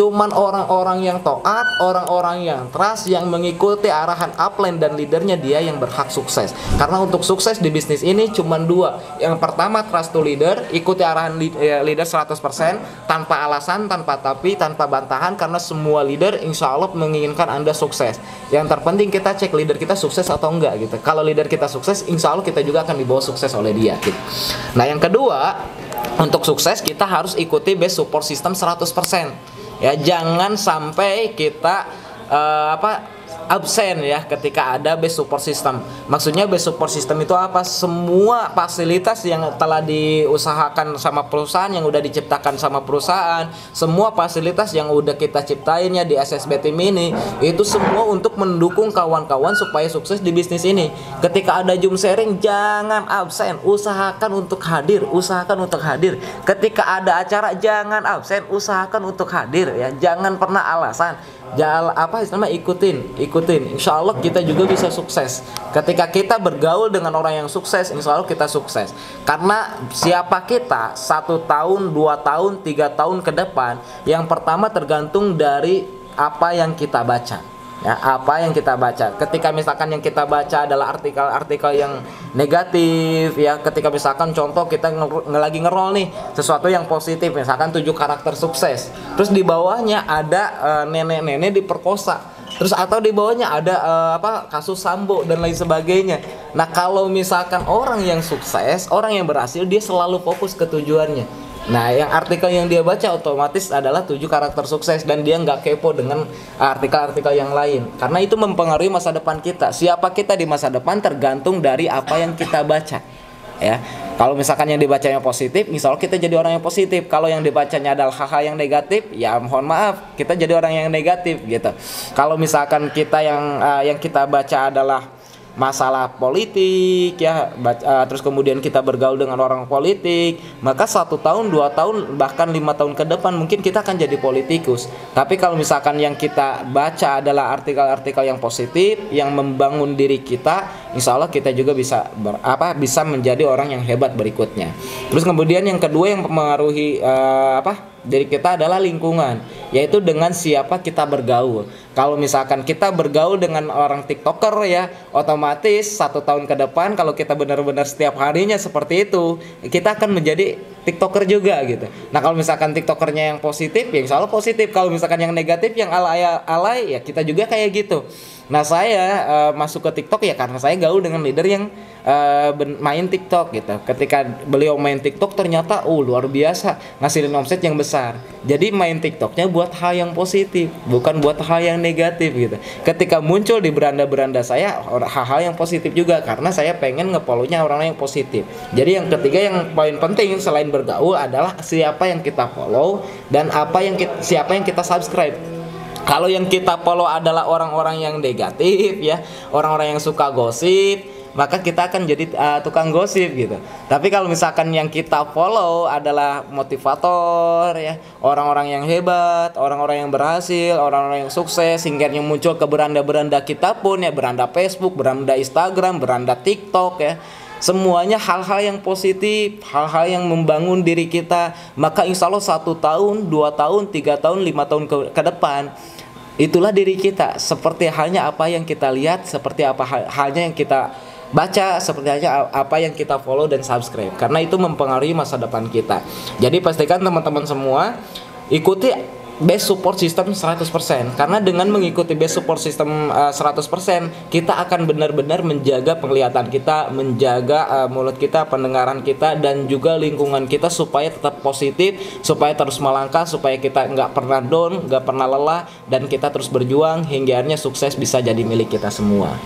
Cuman orang-orang yang taat, orang-orang yang trust, yang mengikuti arahan upline dan leadernya, dia yang berhak sukses. Karena untuk sukses di bisnis ini cuman dua. Yang pertama, trust to leader, ikuti arahan leader 100%, tanpa alasan, tanpa tapi, tanpa bantahan. Karena semua leader insya Allah menginginkan Anda sukses. Yang terpenting kita cek leader kita sukses atau enggak gitu. Kalau leader kita sukses, insya Allah kita juga akan dibawa sukses oleh dia gitu. Nah yang kedua, untuk sukses kita harus ikuti best support system 100%. Ya, jangan sampai kita absen ya ketika ada best support system. Maksudnya best support system itu apa? Semua fasilitas yang telah diusahakan sama perusahaan, yang udah diciptakan sama perusahaan, semua fasilitas yang udah kita ciptainnya di SSB Team ini, itu semua untuk mendukung kawan-kawan supaya sukses di bisnis ini. Ketika ada Zoom sharing, jangan absen, usahakan untuk hadir, usahakan untuk hadir. Ketika ada acara, jangan absen, usahakan untuk hadir ya, jangan pernah alasan. Jangan ikutin. Insya Allah kita juga bisa sukses. Ketika kita bergaul dengan orang yang sukses, insya Allah kita sukses. Karena siapa kita 1 tahun, 2 tahun, 3 tahun ke depan, yang pertama tergantung dari apa yang kita baca. Ya, apa yang kita baca. Ketika misalkan yang kita baca adalah artikel-artikel yang negatif ya, ketika misalkan contoh kita lagi ngerol nih sesuatu yang positif, misalkan 7 karakter sukses, terus di bawahnya ada nenek-nenek diperkosa, terus atau di bawahnya ada kasus Sambo dan lain sebagainya. Nah kalau misalkan orang yang sukses, orang yang berhasil, dia selalu fokus ke tujuannya. Nah, yang artikel yang dia baca otomatis adalah 7 karakter sukses, dan dia nggak kepo dengan artikel-artikel yang lain. Karena itu mempengaruhi masa depan kita. Siapa kita di masa depan tergantung dari apa yang kita baca. Ya, kalau misalkan yang dibacanya positif, misalnya kita jadi orang yang positif. Kalau yang dibacanya adalah hal-hal yang negatif, ya mohon maaf, kita jadi orang yang negatif gitu. Kalau misalkan kita yang kita baca adalah masalah politik ya, terus kemudian kita bergaul dengan orang politik, maka 1 tahun, 2 tahun, bahkan 5 tahun ke depan mungkin kita akan jadi politikus. Tapi kalau misalkan yang kita baca adalah artikel-artikel yang positif, yang membangun diri kita, insya Allah kita juga bisa bisa menjadi orang yang hebat berikutnya. Terus kemudian yang kedua yang mempengaruhi diri kita adalah lingkungan, yaitu dengan siapa kita bergaul. Kalau misalkan kita bergaul dengan orang TikToker ya, otomatis 1 tahun ke depan kalau kita benar-benar setiap harinya seperti itu, kita akan menjadi TikToker juga gitu. Nah kalau misalkan TikTokernya yang positif, ya insya Allah positif. Kalau misalkan yang negatif, yang alay, ya kita juga kayak gitu. Nah saya masuk ke TikTok ya karena saya gaul dengan leader yang main TikTok gitu. Ketika beliau main TikTok ternyata luar biasa, ngasilin omset yang besar. Jadi main TikToknya buat hal yang positif, bukan buat hal yang negatif gitu. Ketika muncul di beranda-beranda saya hal-hal yang positif juga, karena saya pengen nge-follow-nya orang-orang yang positif. Jadi yang ketiga yang paling penting selain bergaul adalah siapa yang kita follow dan siapa yang kita subscribe. Kalau yang kita follow adalah orang-orang yang negatif ya, orang-orang yang suka gosip, maka kita akan jadi tukang gosip gitu. Tapi kalau misalkan yang kita follow adalah motivator ya, orang-orang yang hebat, orang-orang yang berhasil, orang-orang yang sukses, hingga yang muncul ke beranda-beranda kita pun ya, beranda Facebook, beranda Instagram, beranda TikTok ya, semuanya hal-hal yang positif, hal-hal yang membangun diri kita. Maka insya Allah 1 tahun, 2 tahun, 3 tahun, 5 tahun ke depan, itulah diri kita. Seperti halnya apa yang kita lihat, seperti apa halnya yang kita baca, seperti halnya apa yang kita follow dan subscribe. Karena itu mempengaruhi masa depan kita. Jadi pastikan teman-teman semua ikuti best support system 100%. Karena dengan mengikuti best support system 100%, kita akan benar-benar menjaga penglihatan kita, menjaga mulut kita, pendengaran kita, dan juga lingkungan kita supaya tetap positif, supaya terus melangkah, supaya kita nggak pernah down, nggak pernah lelah, dan kita terus berjuang hingga akhirnya sukses bisa jadi milik kita semua.